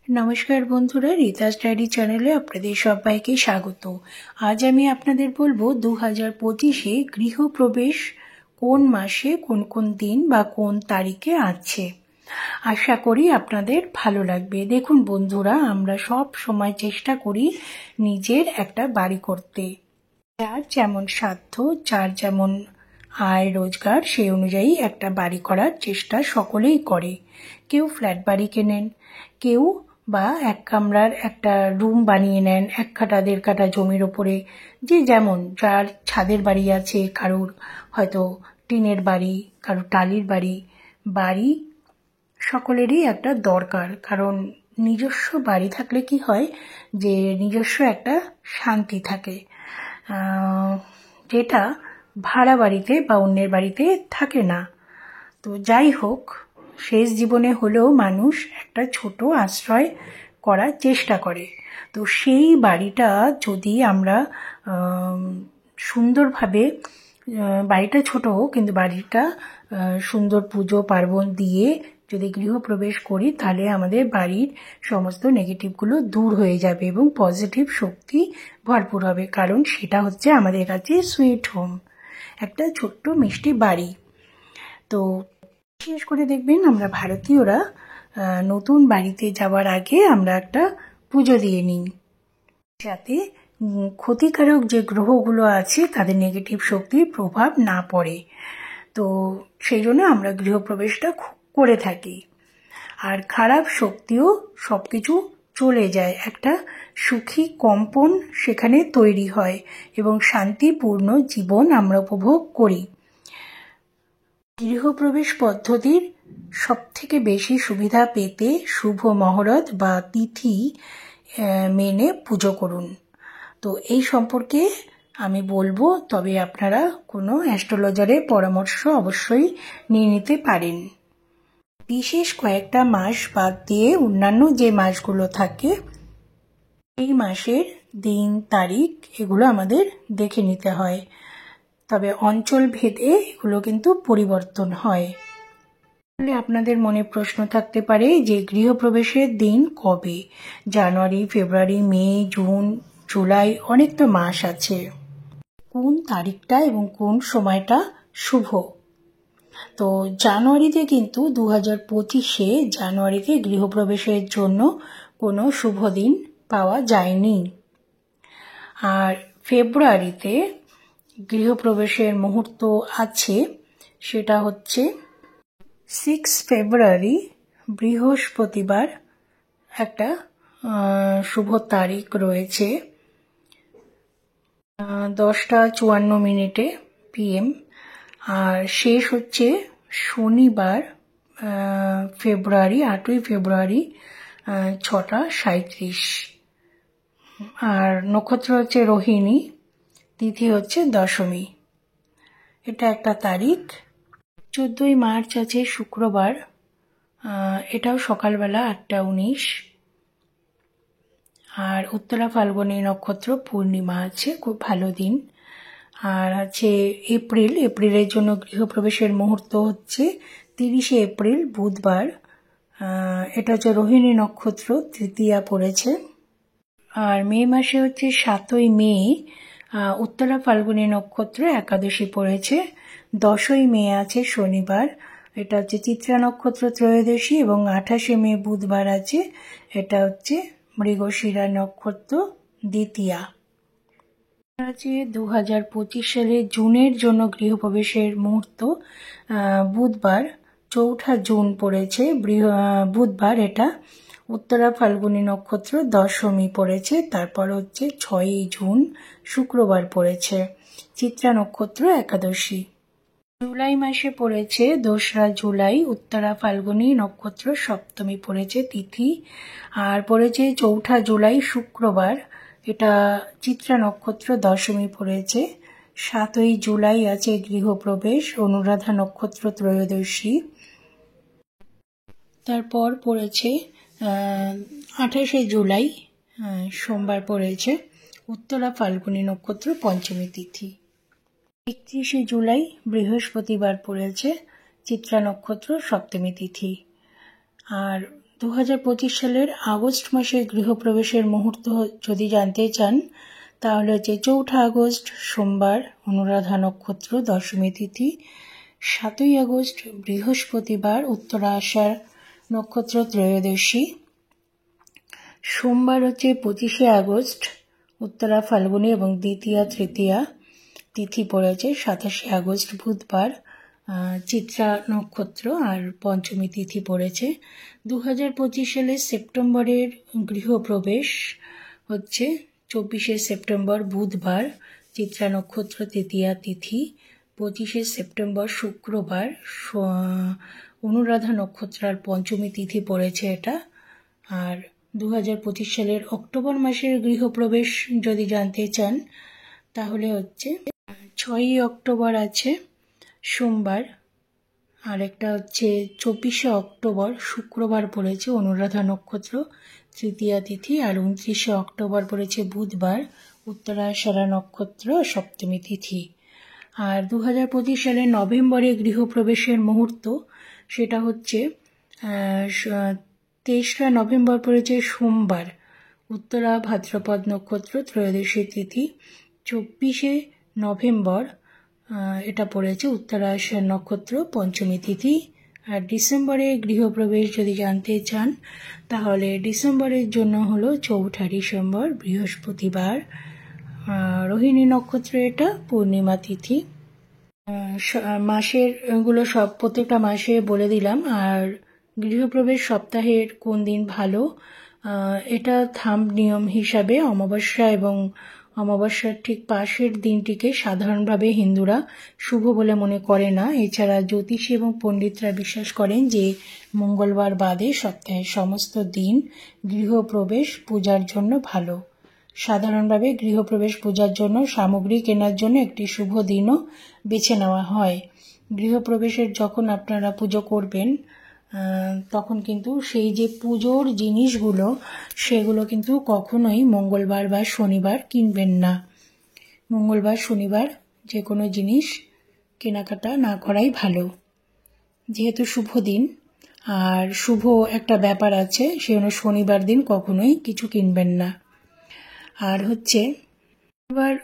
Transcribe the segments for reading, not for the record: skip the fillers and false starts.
নমস্কার বন্ধুরা, রিতাস ডায়েরি চ্যানেলে আপনাদের সবাইকে স্বাগত। আজ আমি আপনাদের বলবো 2025-এ গৃহপ্রবেশ কোন মাসে কোন কোন দিন বা কোন তারিখে আছে। আশা করি আপনাদের ভালো লাগবে। দেখুন বন্ধুরা, আমরা সব সময় চেষ্টা করি নিজের একটা বাড়ি করতে। যার যেমন সাধ্য, যার যেমন আয় রোজগার, সেই অনুযায়ী একটা বাড়ি করার চেষ্টা সকলেই করে। কেউ ফ্ল্যাট বাড়ি কেনেন, কেউ বা এক কামরার একটা রুম বানিয়ে নেন 1 কাঠা 1.5 কাঠা জমির ওপরে। যে যেমন, যার ছাদের বাড়ি আছে, কারুর হয়তো টিনের বাড়ি, কারুর টালির বাড়ি। বাড়ি সকলেরই একটা দরকার, কারণ নিজস্ব বাড়ি থাকলে কি হয় যে নিজস্ব একটা শান্তি থাকে, যেটা ভাড়া বাড়িতে বা অন্যের বাড়িতে থাকে না। তো যাই হোক, শেষ জীবনে হলেও মানুষ একটা ছোট আশ্রয় করার চেষ্টা করে। তো সেই বাড়িটা যদি আমরা সুন্দরভাবে, বাড়িটা ছোট হোক কিন্তু বাড়িটা সুন্দর পুজো পার্বণ দিয়ে যদি গৃহপ্রবেশ করি, তাহলে আমাদের বাড়ির সমস্ত নেগেটিভগুলো দূর হয়ে যাবে এবং পজিটিভ শক্তি ভরপুর হবে। কারণ সেটা হচ্ছে আমাদের কাছে সুইট হোম, একটা ছোট্ট মিষ্টি বাড়ি। তো বিশেষ করে দেখবেন, আমরা ভারতীয়রা নতুন বাড়িতে যাওয়ার আগে আমরা একটা পুজো দিয়ে নিই, যাতে ক্ষতিকারক যে গ্রহগুলো আছে তাদের নেগেটিভ শক্তির প্রভাব না পড়ে। তো সেই জন্য আমরা গৃহপ্রবেশটা করে থাকি। আর খারাপ শক্তিও সব কিছু চলে যায়, একটা সুখী কম্পন সেখানে তৈরি হয় এবং শান্তিপূর্ণ জীবন আমরা উপভোগ করি। গৃহপ্রবেশ পদ্ধতির সবথেকে বেশি সুবিধা পেতে শুভ মহরত বা তিথি মেনে পুজো করুন। তো এই সম্পর্কে আমি বলবো, তবে আপনারা কোনো অ্যাস্ট্রোলজারের পরামর্শ অবশ্যই নিয়ে নিতে পারেন। বিশেষ কয়েকটা মাস বাদ দিয়ে অন্যান্য যে মাসগুলো থাকে, এই মাসের দিন তারিখ এগুলো আমাদের দেখে নিতে হয়। তবে অঞ্চল ভেদে এগুলো কিন্তু পরিবর্তন হয়। তাহলে আপনাদের মনে প্রশ্ন থাকতে পারে যে গৃহপ্রবেশের দিন কবে? জানুয়ারি, ফেব্রুয়ারি, মে, জুন, জুলাই, অনেক তো মাস আছে। কোন তারিখটা এবং কোন সময়টা শুভ? তো জানুয়ারিতে কিন্তু 2025-এ জানুয়ারিতে গৃহপ্রবেশের জন্য কোনো শুভ দিন পাওয়া যায়নি। আর ফেব্রুয়ারিতে গৃহপ্রবেশের মুহূর্ত আছে, সেটা হচ্ছে 6 ফেব্রুয়ারি, বৃহস্পতিবার একটা শুভ তারিখ রয়েছে, 10:54 PM। আর শেষ হচ্ছে শনিবার, ফেব্রুয়ারি 8ই ফেব্রুয়ারি, 6:37। আর নক্ষত্র হচ্ছে রোহিণী, তিথি হচ্ছে দশমী। এটা একটা তারিখ। 14ই মার্চ আছে শুক্রবার, এটাও সকালবেলা 8:19। আর উত্তরা ফাল্গুনী নক্ষত্র, পূর্ণিমা আছে, খুব ভালো দিন। আর আছে এপ্রিলের জন্য গৃহপ্রবেশের মুহূর্ত হচ্ছে 30শে এপ্রিল, বুধবার। এটা হচ্ছে রোহিণী নক্ষত্র, তৃতীয়া পড়েছে। আর মে মাসে হচ্ছে 7ই মে, উত্তরা ফাল্গুনী নক্ষত্র, একাদশী পড়েছে। 10ই মে আছে শনিবার, এটা হচ্ছে চিত্রা নক্ষত্র, ত্রয়োদশী। এবং 28শে মে বুধবার আছে, এটা হচ্ছে মৃগশিরা নক্ষত্র, দ্বিতীয়া। আছে 2025 সালে জুনের জন্য গৃহপ্রবেশের মুহূর্ত বুধবার, 4ঠা জুন পড়েছে বুধবার, এটা উত্তরা ফাল্গুনী নক্ষত্র, দশমী পড়েছে। তারপর হচ্ছে 6ই জুন শুক্রবার পড়েছে, চিত্রা নক্ষত্র, একাদশী। জুলাই মাসে পড়েছে 2রা জুলাই, উত্তরা ফাল্গুনী নক্ষত্র, সপ্তমী পড়েছে, তিথি। আর পড়েছে 4ঠা জুলাই শুক্রবার, এটা চিত্রা নক্ষত্র, দশমী পড়েছে। 7ই জুলাই আছে গৃহপ্রবেশ, অনুরাধা নক্ষত্র, ত্রয়োদশী। তারপর পড়েছে 28শে জুলাই, সোমবার পড়েছে, উত্তরা ফাল্গুনী নক্ষত্র, পঞ্চমী তিথি। 31শে জুলাই বৃহস্পতিবার পড়েছে, চিত্রা নক্ষত্র, সপ্তমী তিথি। আর 2025 সালের আগস্ট মাসে গৃহপ্রবেশের মুহূর্ত যদি জানতে চান তাহলে হচ্ছে 4 আগস্ট সোমবার, অনুরাধা নক্ষত্র, দশমী তিথি। 7 আগস্ট বৃহস্পতিবার, উত্তরা আষাঢ় নক্ষত্র, ত্রয়োদশী। সোমবার হচ্ছে 25 আগস্ট, উত্তরা ফাল্গুনী এবং দ্বিতীয়া তৃতীয়া তিথি পড়েছে। 27 আগস্ট বুধবার, চিত্রা নক্ষত্র আর পঞ্চমী তিথি পড়েছে। 2025 সালের সেপ্টেম্বরের গৃহপ্রবেশ হচ্ছে 24 সেপ্টেম্বর বুধবার, চিত্রা নক্ষত্র, তৃতীয়া তিথি। 25 সেপ্টেম্বর শুক্রবার, অনুরাধা নক্ষত্র আর পঞ্চমী তিথি পড়েছে এটা। আর 2025 সালের অক্টোবর মাসের গৃহপ্রবেশ যদি জানতে চান তাহলে হচ্ছে 6 অক্টোবর আছে সোমবার, আর একটা হচ্ছে 24 অক্টোবর শুক্রবার পড়েছে, অনুরাধা নক্ষত্র, তৃতীয়া তিথি। আর 29 অক্টোবর পড়েছে বুধবার, উত্তরাষাঢ় নক্ষত্র, সপ্তমী তিথি। আর 2025 সালের নভেম্বরে গৃহপ্রবেশের মুহূর্ত সেটা হচ্ছে 23 নভেম্বর পড়েছে সোমবার, উত্তরা ভাদ্রপদ নক্ষত্র, ত্রয়োদশী তিথি। 24 নভেম্বর এটা পড়েছে উত্তরাষাঢ় নক্ষত্র, পঞ্চমী তিথি। আর ডিসেম্বরে গৃহপ্রবেশ যদি জানতে চান তাহলে ডিসেম্বরের জন্য হলো 4 ডিসেম্বর বৃহস্পতিবার, রোহিণী নক্ষত্র, এটা পূর্ণিমা তিথি। মাসের গুলো সব প্রত্যেকটা মাসে বলে দিলাম। আর গৃহপ্রবেশ সপ্তাহের কোন দিন ভালো এটা থাম্ব নিয়ম হিসাবে অমাবস্যা এবং অমাবস্যার ঠিক পাশের দিনটিকে সাধারণভাবে হিন্দুরা শুভ বলে মনে করে না। এছাড়া জ্যোতিষী এবং পণ্ডিতরা বিশ্বাস করেন যে মঙ্গলবার বাদে সপ্তাহের সমস্ত দিন গৃহপ্রবেশ পূজার জন্য ভালো। সাধারণভাবে গৃহপ্রবেশ পূজার জন্য সামগ্রী কেনার জন্য একটি শুভ দিনও বেছে নেওয়া হয়। গৃহপ্রবেশের যখন আপনারা পুজো করবেন তখন কিন্তু সেই যে পুজোর জিনিসগুলো সেগুলো কিন্তু কখনোই মঙ্গলবার বা শনিবার কিনবেন না। মঙ্গলবার শনিবার যে কোনো জিনিস কেনাকাটা না করাই ভালো, যেহেতু শুভ দিন। আর শুভ একটা ব্যাপার আছে, সেজন্য শনিবার দিন কখনোই কিছু কিনবেন না। আর হচ্ছে এবার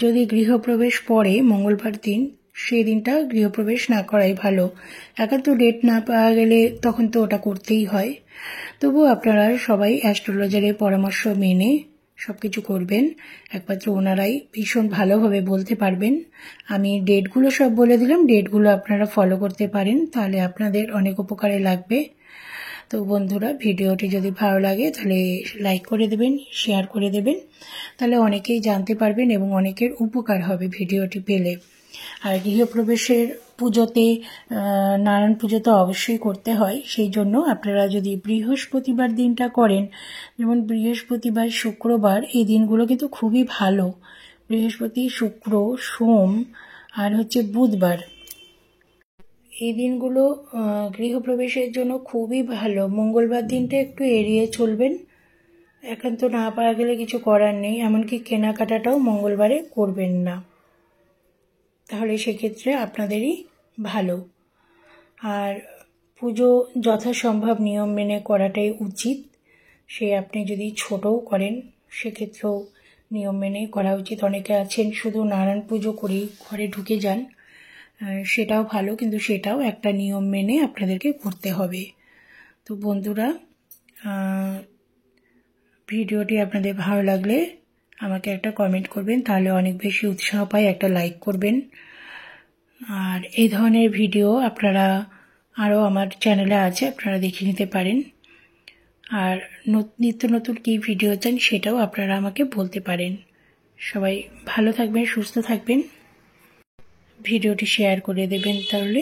যদি গৃহপ্রবেশ পড়ে মঙ্গলবার দিন, সেই দিনটা গৃহপ্রবেশ না করাই ভালো। একান্ত ডেট না পাওয়া গেলে তখন তো ওটা করতেই হয়। তবুও আপনারা সবাই অ্যাস্ট্রোলজারের পরামর্শ মেনে সব কিছু করবেন, একমাত্র ওনারাই ভীষণ ভালোভাবে বলতে পারবেন। আমি ডেটগুলো সব বলে দিলাম, ডেটগুলো আপনারা ফলো করতে পারেন, তাহলে আপনাদের অনেক উপকারে লাগবে। তো বন্ধুরা, ভিডিওটি যদি ভালো লাগে তাহলে লাইক করে দেবেন, শেয়ার করে দেবেন, তাহলে অনেকেই জানতে পারবেন এবং অনেকের উপকার হবে ভিডিওটি পেলে। আর গৃহপ্রবেশের পুজোতে নারায়ণ পুজো তো অবশ্যই করতে হয়, সেই জন্য আপনারা যদি বৃহস্পতিবার দিনটা করেন, যেমন বৃহস্পতিবার, শুক্রবার, এই দিনগুলো কিন্তু খুবই ভালো। বৃহস্পতি, শুক্র, সোম আর হচ্ছে বুধবার, এই দিনগুলো গৃহপ্রবেশের জন্য খুবই ভালো। মঙ্গলবার দিনটা একটু এড়িয়ে চলবেন, একান্ত না পাওয়া গেলে কিছু করার নেই। এমনকি কেনাকাটাটাও মঙ্গলবারে করবেন না, তাহলে সেক্ষেত্রে আপনাদেরই ভালো। আর পুজো যথাসম্ভব নিয়ম মেনে করাটাই উচিত। সে আপনি যদি ছোটও করেন সেক্ষেত্রেও নিয়ম মেনে করা উচিত। অনেকে আছেন শুধু নারায়ণ পুজো করেই ঘরে ঢুকে যান, সেটাও ভালো, কিন্তু সেটাও একটা নিয়ম মেনে আপনাদেরকে করতে হবে। তো বন্ধুরা, ভিডিওটি আপনাদের ভালো লাগলে আমাকে একটা কমেন্ট করবেন, তাহলে অনেক বেশি উৎসাহ পাই। একটা লাইক করবেন। আর এই ধরনের ভিডিও আপনারা আরও আমার চ্যানেলে আছে, আপনারা দেখে নিতে পারেন। আর নিত্য নতুন কী ভিডিও চান সেটাও আপনারা আমাকে বলতে পারেন। সবাই ভালো থাকবেন, সুস্থ থাকবেন, ভিডিওটি শেয়ার করে দেবেন তাহলে।